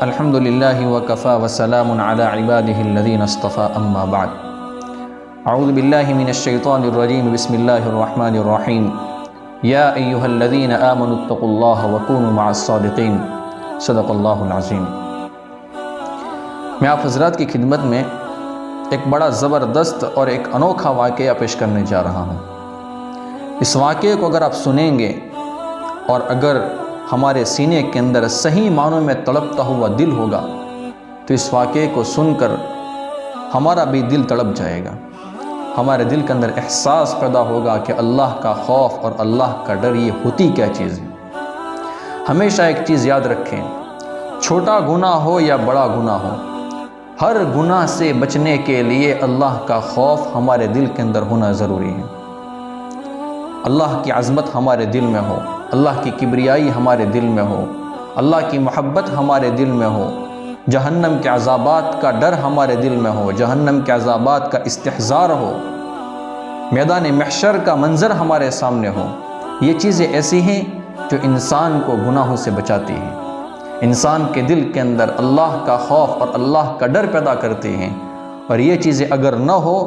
الحمدللہ وکفا وسلام علی عباده الذین اصطفى اما بعد اعوذ باللہ من الشیطان الرجیم بسم اللہ الرحمن الرحیم یا ایہا الذین آمنوا اتقوا اللہ وکونوا مع الصادقین صدق اللہ العظیم۔ میں آپ حضرات کی خدمت میں ایک بڑا زبردست اور ایک انوکھا واقعہ پیش کرنے جا رہا ہوں۔ اس واقعے کو اگر آپ سنیں گے اور اگر ہمارے سینے کے اندر صحیح معنوں میں تڑپتا ہوا دل ہوگا تو اس واقعے کو سن کر ہمارا بھی دل تڑپ جائے گا، ہمارے دل کے اندر احساس پیدا ہوگا کہ اللہ کا خوف اور اللہ کا ڈر یہ ہوتی کیا چیز ہے۔ ہمیشہ ایک چیز یاد رکھیں، چھوٹا گناہ ہو یا بڑا گناہ ہو، ہر گناہ سے بچنے کے لیے اللہ کا خوف ہمارے دل کے اندر ہونا ضروری ہے۔ اللہ کی عظمت ہمارے دل میں ہو، اللہ کی کبریائی ہمارے دل میں ہو، اللہ کی محبت ہمارے دل میں ہو، جہنم کے عذابات کا ڈر ہمارے دل میں ہو، جہنم کے عذابات کا استحذار ہو، میدان محشر کا منظر ہمارے سامنے ہو۔ یہ چیزیں ایسی ہیں جو انسان کو گناہوں سے بچاتی ہیں، انسان کے دل کے اندر اللہ کا خوف اور اللہ کا ڈر پیدا کرتی ہیں۔ اور یہ چیزیں اگر نہ ہو،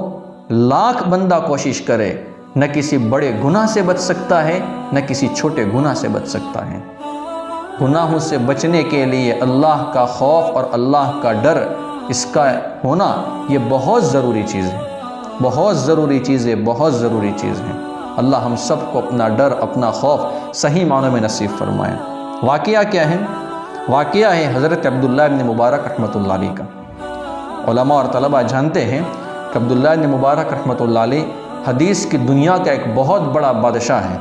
لاکھ بندہ کوشش کرے، نہ کسی بڑے گناہ سے بچ سکتا ہے، نہ کسی چھوٹے گناہ سے بچ سکتا ہے۔ گناہوں سے بچنے کے لیے اللہ کا خوف اور اللہ کا ڈر، اس کا ہونا یہ بہت ضروری چیز ہے، بہت ضروری چیز ہے، بہت ضروری چیز ہے۔ اللہ ہم سب کو اپنا ڈر، اپنا خوف صحیح معنوں میں نصیب فرمائے۔ واقعہ کیا ہے؟ واقعہ ہے حضرت عبداللہ ابن مبارک رحمۃ اللہ علیہ کا۔ علماء اور طلباء جانتے ہیں کہ عبداللہ ابن مبارک رحمۃ اللہ علیہ حدیث کی دنیا کا ایک بہت بڑا بادشاہ ہے،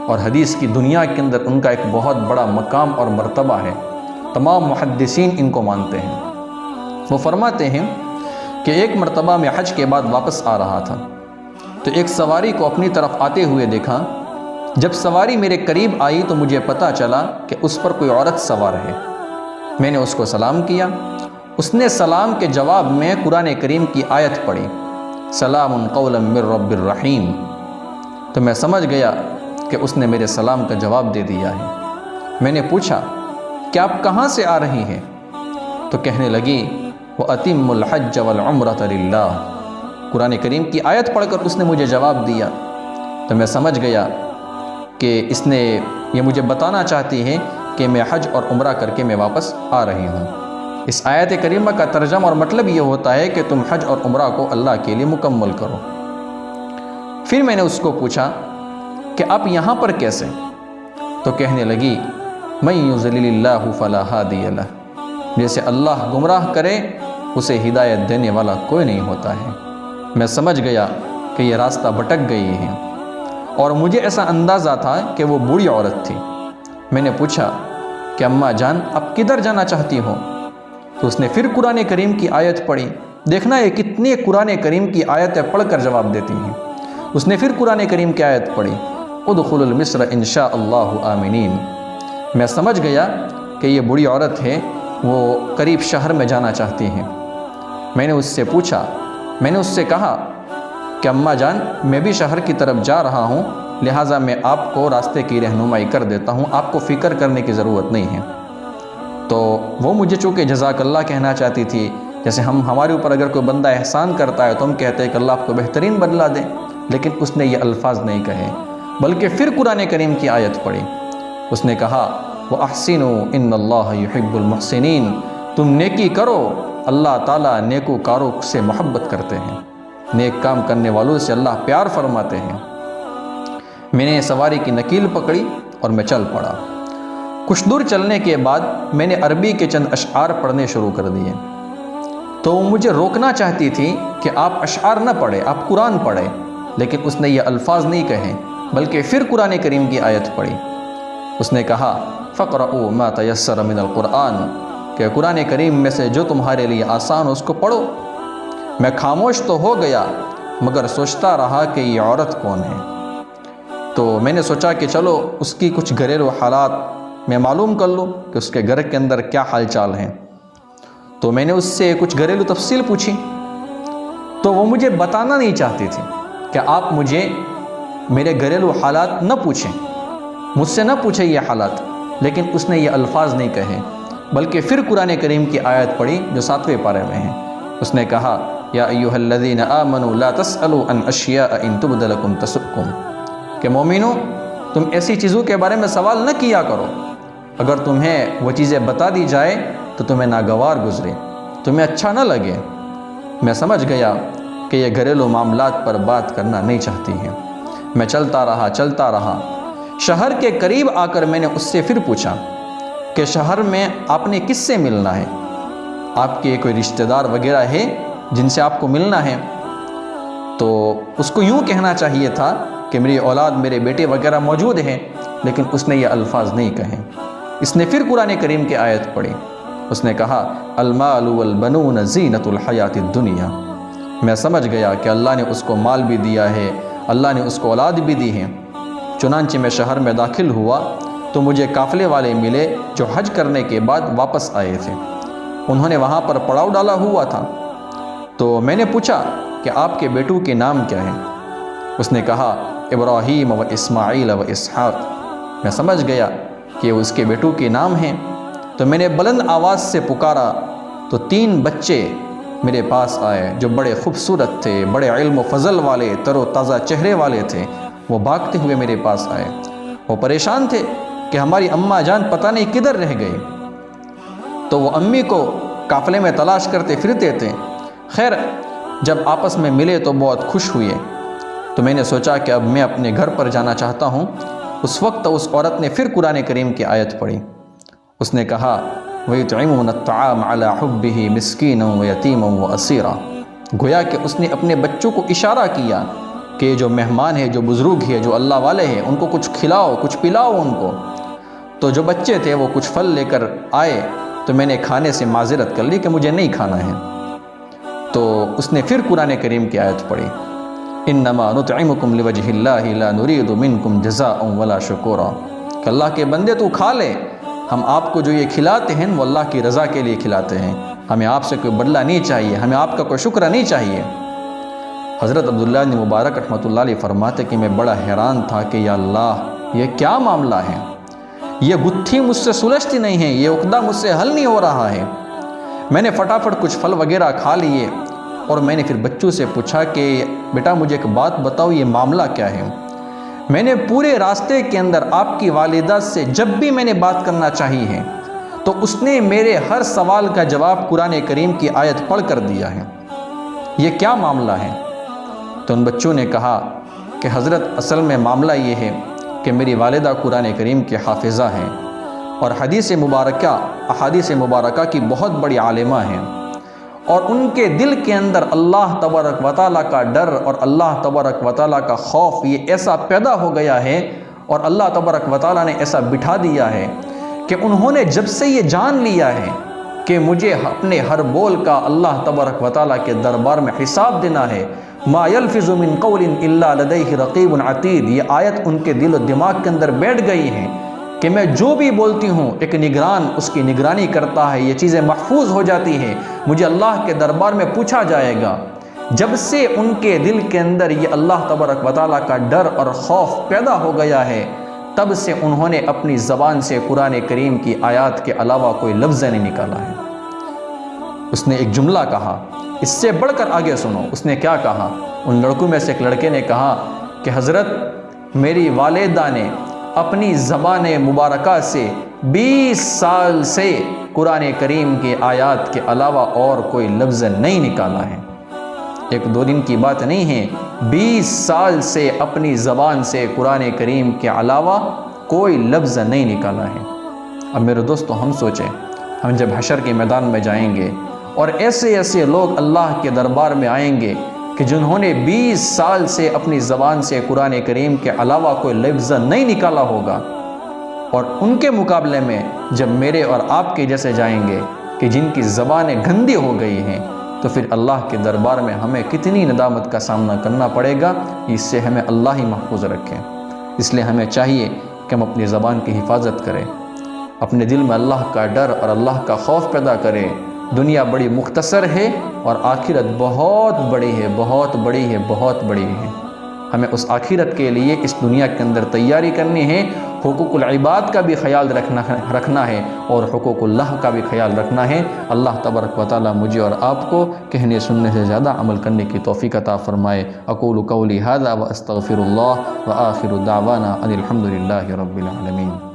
اور حدیث کی دنیا کے اندر ان کا ایک بہت بڑا مقام اور مرتبہ ہے۔ تمام محدثین ان کو مانتے ہیں۔ وہ فرماتے ہیں کہ ایک مرتبہ میں حج کے بعد واپس آ رہا تھا تو ایک سواری کو اپنی طرف آتے ہوئے دیکھا۔ جب سواری میرے قریب آئی تو مجھے پتہ چلا کہ اس پر کوئی عورت سوار ہے۔ میں نے اس کو سلام کیا، اس نے سلام کے جواب میں قرآن کریم کی آیت پڑھی، سلام قولا من رب الرحیم۔ تو میں سمجھ گیا کہ اس نے میرے سلام کا جواب دے دیا ہے۔ میں نے پوچھا کہ آپ کہاں سے آ رہی ہیں؟ تو کہنے لگی وَأَتِمُّ الْحَجَّ وَالْعُمْرَةَ لِلَّهِ۔ قرآن کریم کی آیت پڑھ کر اس نے مجھے جواب دیا۔ تو میں سمجھ گیا کہ اس نے یہ مجھے بتانا چاہتی ہے کہ میں حج اور عمرہ کر کے میں واپس آ رہی ہوں۔ اس آیت کریمہ کا ترجمہ اور مطلب یہ ہوتا ہے کہ تم حج اور عمرہ کو اللہ کے لیے مکمل کرو۔ پھر میں نے اس کو پوچھا کہ آپ یہاں پر کیسے؟ تو کہنے لگی مَن یُضْلِلِ اللَّهُ فَلَا هَادِیَ لَهُ، جیسے اللہ گمراہ کرے اسے ہدایت دینے والا کوئی نہیں ہوتا ہے۔ میں سمجھ گیا کہ یہ راستہ بھٹک گئی ہے، اور مجھے ایسا اندازہ تھا کہ وہ بوڑھی عورت تھی۔ میں نے پوچھا کہ اماں جان آپ کدھر جانا چاہتی ہو؟ تو اس نے پھر قرآن کریم کی آیت پڑھی۔ دیکھنا یہ کتنی قرآن کریم کی آیتیں پڑھ کر جواب دیتی ہیں۔ اس نے پھر قرآن کریم کی آیت پڑھی، ادخلوا المصر ان شاء اللہ آمنین۔ میں سمجھ گیا کہ یہ بوڑھی عورت ہے، وہ قریب شہر میں جانا چاہتی ہیں۔ میں نے اس سے پوچھا، میں نے اس سے کہا کہ اماں جان میں بھی شہر کی طرف جا رہا ہوں، لہٰذا میں آپ کو راستے کی رہنمائی کر دیتا ہوں، آپ کو فکر کرنے کی ضرورت نہیں ہے۔ تو وہ مجھے چونکہ جزاک اللہ کہنا چاہتی تھی، جیسے ہمارے اوپر اگر کوئی بندہ احسان کرتا ہے تو ہم کہتے ہیں کہ اللہ آپ کو بہترین بدلہ دے، لیکن اس نے یہ الفاظ نہیں کہے، بلکہ پھر قرآن کریم کی آیت پڑھی۔ اس نے کہا وَأَحْسِنُوا إِنَّ اللَّهَ يُحِبُّ الْمُحْسِنِينَ، تم نیکی کرو، اللہ تعالیٰ نیکوکاروں سے محبت کرتے ہیں، نیک کام کرنے والوں سے اللہ پیار فرماتے ہیں۔ میں نے سواری کی نکیل پکڑی اور میں چل پڑا۔ کچھ دور چلنے کے بعد میں نے عربی کے چند اشعار پڑھنے شروع کر دیے۔ تو وہ مجھے روکنا چاہتی تھی کہ آپ اشعار نہ پڑھیں، آپ قرآن پڑھیں، لیکن اس نے یہ الفاظ نہیں کہے، بلکہ پھر قرآن کریم کی آیت پڑھی۔ اس نے کہا فَقْرَؤُوا مَا تَيَسَّرَ مِنَ الْقُرْآنِ، کہ قرآن کریم میں سے جو تمہارے لیے آسان ہو اس کو پڑھو۔ میں خاموش تو ہو گیا، مگر سوچتا رہا کہ یہ عورت کون ہے۔ تو میں نے سوچا کہ چلو اس کی کچھ گھریلو حالات میں معلوم کر لوں کہ اس کے گھر کے اندر کیا حال چال ہیں۔ تو میں نے اس سے کچھ گھریلو تفصیل پوچھی، تو وہ مجھے بتانا نہیں چاہتی تھی کہ آپ مجھے میرے گھریلو حالات نہ پوچھیں، مجھ سے نہ پوچھیں یہ حالات، لیکن اس نے یہ الفاظ نہیں کہے، بلکہ پھر قرآن کریم کی آیت پڑھی جو 7ویں پارے میں ہے۔ اس نے کہا یا ایھا الذین آمنوا لا تسألوا عن اشیاء ان تبد لکم تسؤکم، کہ مومنو تم ایسی چیزوں کے بارے میں سوال نہ کیا کرو، اگر تمہیں وہ چیزیں بتا دی جائے تو تمہیں ناگوار گزرے، تمہیں اچھا نہ لگے۔ میں سمجھ گیا کہ یہ گھریلو معاملات پر بات کرنا نہیں چاہتی ہے۔ میں چلتا رہا، شہر کے قریب آ کر میں نے اس سے پھر پوچھا کہ شہر میں آپ نے کس سے ملنا ہے؟ آپ کے کوئی رشتہ دار وغیرہ ہے جن سے آپ کو ملنا ہے؟ تو اس کو یوں کہنا چاہیے تھا کہ میری اولاد، میرے بیٹے وغیرہ موجود ہیں، لیکن اس نے یہ الفاظ نہیں کہے۔ اس نے پھر قرآن کریم کی آیت پڑھی۔ اس نے کہا المال والبنون زینت الحیات الدنیا۔ میں سمجھ گیا کہ اللہ نے اس کو مال بھی دیا ہے، اللہ نے اس کو اولاد بھی دی ہے۔ چنانچہ میں شہر میں داخل ہوا تو مجھے قافلے والے ملے جو حج کرنے کے بعد واپس آئے تھے۔ انہوں نے وہاں پر پڑاؤ ڈالا ہوا تھا، تو میں نے پوچھا کہ آپ کے بیٹوں کے نام کیا ہیں؟ اس نے کہا ابراہیم و اسماعیل و اسحاق۔ میں سمجھ گیا کہ اس کے بیٹوں کے نام ہیں، تو میں نے بلند آواز سے پکارا تو 3 بچے میرے پاس آئے جو بڑے خوبصورت تھے، بڑے علم و فضل والے، تر و تازہ چہرے والے تھے۔ وہ بھاگتے ہوئے میرے پاس آئے، وہ پریشان تھے کہ ہماری اماں جان پتہ نہیں کدھر رہ گئی، تو وہ امی کو قافلے میں تلاش کرتے پھرتے تھے۔ خیر جب آپس میں ملے تو بہت خوش ہوئے، تو میں نے سوچا کہ اب میں اپنے گھر پر جانا چاہتا ہوں۔ اس وقت اس عورت نے پھر قرآن کریم کی آیت پڑھی۔ اس نے کہا وَيُطْعِمُونَ الطَّعَامَ عَلَىٰ حُبِّهِ مِسْكِينًا وَيَتِيمًا وَأَسِيرًا، گویا کہ اس نے اپنے بچوں کو اشارہ کیا کہ جو مہمان ہے، جو بزرگ ہے، جو اللہ والے ہیں، ان کو کچھ کھلاؤ، کچھ پلاؤ ان کو۔ تو جو بچے تھے وہ کچھ پھل لے کر آئے، تو میں نے کھانے سے معذرت کر لی کہ مجھے نہیں کھانا ہے۔ تو اس نے پھر قرآن کریم کی آیت پڑھی انما نطعمکم لوجہ اللہ لا نرید منکم جزاء ولا شکورا، کہ اللہ کے بندے تو کھا لے، ہم آپ کو جو یہ کھلاتے ہیں وہ اللہ کی رضا کے لیے کھلاتے ہیں، ہمیں آپ سے کوئی بدلہ نہیں چاہیے، ہمیں آپ کا کوئی شکر نہیں چاہیے۔ حضرت عبداللہ بن مبارک رحمۃ اللہ علیہ فرماتے کہ میں بڑا حیران تھا کہ یا اللہ یہ کیا معاملہ ہے، یہ گتھی مجھ سے سلجھتی نہیں ہے، یہ عقدہ مجھ سے حل نہیں ہو رہا ہے۔ میں نے فٹافٹ کچھ پھل وغیرہ کھا لیے، اور میں نے پھر بچوں سے پوچھا کہ بیٹا مجھے ایک بات بتاؤ، یہ معاملہ کیا ہے؟ میں نے پورے راستے کے اندر آپ کی والدہ سے جب بھی میں نے بات کرنا چاہی ہے تو اس نے میرے ہر سوال کا جواب قرآن کریم کی آیت پڑھ کر دیا ہے، یہ کیا معاملہ ہے؟ تو ان بچوں نے کہا کہ حضرت اصل میں معاملہ یہ ہے کہ میری والدہ قرآن کریم کے حافظہ ہیں اور احادیث مبارکہ کی بہت بڑی عالمہ ہیں، اور ان کے دل کے اندر اللہ تبارک و تعالیٰ کا ڈر اور اللہ تبارک و تعالیٰ کا خوف یہ ایسا پیدا ہو گیا ہے، اور اللہ تبارک و تعالیٰ نے ایسا بٹھا دیا ہے کہ انہوں نے جب سے یہ جان لیا ہے کہ مجھے اپنے ہر بول کا اللہ تبارک و تعالیٰ کے دربار میں حساب دینا ہے، ما یلفظ من قول الا لدیہ رقیب عتید، یہ آیت ان کے دل و دماغ کے اندر بیٹھ گئی ہیں کہ میں جو بھی بولتی ہوں ایک نگران اس کی نگرانی کرتا ہے، یہ چیزیں محفوظ ہو جاتی ہیں، مجھے اللہ کے دربار میں پوچھا جائے گا۔ جب سے ان کے دل کے اندر یہ اللہ تبارک و تعالیٰ کا ڈر اور خوف پیدا ہو گیا ہے، تب سے انہوں نے اپنی زبان سے قرآن کریم کی آیات کے علاوہ کوئی لفظ نہیں نکالا ہے۔ اس نے ایک جملہ کہا، اس سے بڑھ کر آگے سنو، اس نے کیا کہا؟ ان لڑکوں میں سے ایک لڑکے نے کہا کہ حضرت میری والدہ نے اپنی زبان مبارکہ سے 20 سال سے قرآن کریم کی آیات کے علاوہ اور کوئی لفظ نہیں نکالا ہے۔ ایک دو دن کی بات نہیں ہے، 20 سال سے اپنی زبان سے قرآن کریم کے علاوہ کوئی لفظ نہیں نکالا ہے۔ اب میرے دوستو ہم سوچیں، ہم جب حشر کے میدان میں جائیں گے اور ایسے لوگ اللہ کے دربار میں آئیں گے کہ جنہوں نے 20 سال سے اپنی زبان سے قرآن کریم کے علاوہ کوئی لفظ نہیں نکالا ہوگا، اور ان کے مقابلے میں جب میرے اور آپ کے جیسے جائیں گے کہ جن کی زبانیں گندی ہو گئی ہیں، تو پھر اللہ کے دربار میں ہمیں کتنی ندامت کا سامنا کرنا پڑے گا۔ اس سے ہمیں اللہ ہی محفوظ رکھیں۔ اس لیے ہمیں چاہیے کہ ہم اپنی زبان کی حفاظت کریں، اپنے دل میں اللہ کا ڈر اور اللہ کا خوف پیدا کریں۔ دنیا بڑی مختصر ہے اور آخرت بہت بڑی ہے، بہت بڑی ہے، بہت بڑی ہے۔ ہمیں اس آخرت کے لیے اس دنیا کے اندر تیاری کرنی ہے، حقوق العباد کا بھی خیال رکھنا ہے اور حقوق اللہ کا بھی خیال رکھنا ہے۔ اللہ تبارک و تعالی مجھے اور آپ کو کہنے سننے سے زیادہ عمل کرنے کی توفیق عطا فرمائے۔ اقول قولی ھذا واستغفر اللہ وآخر دعوانا ان الحمد للہ رب العالمین۔